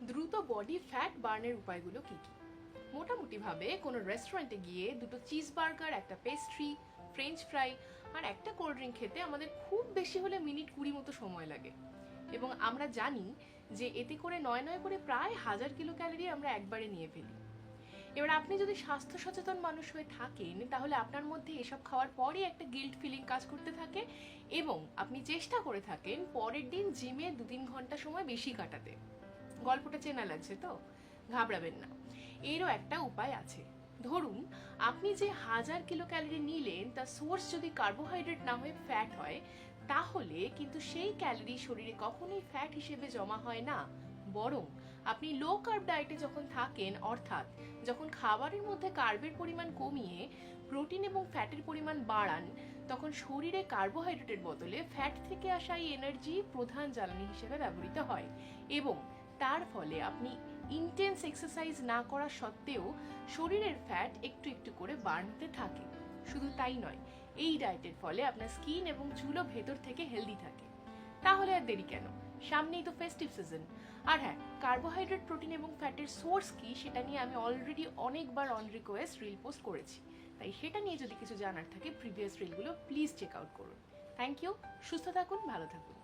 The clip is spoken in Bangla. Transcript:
দ্রুত বডি ফ্যাট বার্নের উপায়গুলো কি কি? মোটামুটিভাবে কোনো রেস্টুরেন্টে গিয়ে দুটো চিজ বার্গার, একটা পেস্ট্রি, ফ্রেঞ্চ ফ্রাই আর একটা কোল্ড ড্রিঙ্ক খেতে আমাদের খুব বেশি হলে মিনিট 20 মতো সময় লাগে। এবং আমরা জানি যে এতে করে নয় নয় করে প্রায় 1000 কিলো ক্যালোরি আমরা একবারে নিয়ে ফেলি। এবার আপনি যদি স্বাস্থ্য সচেতন মানুষ হয়ে থাকেন তাহলে আপনার মধ্যে এসব খাওয়ার পরই একটা গিল্ট ফিলিং কাজ করতে থাকে এবং আপনি চেষ্টা করে থাকেন পরের দিন জিমে 2-3 ঘন্টা সময় বেশি কাটাতে। গল্পটা চেনা লাগছে তো? ঘাবড়াবেন না, এরও একটা উপায় আছে। ধরুন আপনি যে 1000 কিলো ক্যালোরি নিলেন তার সোর্স যদি কার্বোহাইড্রেট না হয়ে ফ্যাট হয়, তাহলে কিন্তু সেই ক্যালোরি শরীরে কখনোই ফ্যাট হিসেবে জমা হয় না। বরং আপনি লো কার্ব ডায়েটে যখন থাকেন, অর্থাৎ যখন খাবারের মধ্যে কার্বের পরিমাণ কমিয়ে প্রোটিন এবং ফ্যাটের পরিমাণ বাড়ান, তখন শরীরে কার্বোহাইড্রেটের বদলে ফ্যাট থেকে আসা এই এনার্জি প্রধান জ্বালানি হিসেবে ব্যবহৃত হয় এবং তার ফলে আপনি ইন্টেন্স এক্সারসাইজ না করা সত্ত্বেও শরীরের ফ্যাট একটু একটু করে বাড়তে থাকে। শুধু তাই নয়, এই ডায়েটের ফলে আপনার স্কিন এবং চুলও ভেতর থেকে হেলদি থাকে। তাহলে আর দেরি কেন? সামনেই তো ফেস্টিভ সিজন। আর হ্যাঁ, কার্বোহাইড্রেট, প্রোটিন এবং ফ্যাটের সোর্স কি সেটা নিয়ে আমি অলরেডি অনেকবার অন রিকোয়েস্ট রিল পোস্ট করেছি, তাই সেটা নিয়ে যদি কিছু জানার থাকে প্রিভিয়াস রিলগুলো প্লিজ চেক আউট করুন। Thank you. সুস্থ থাকুন, ভালো থাকুন।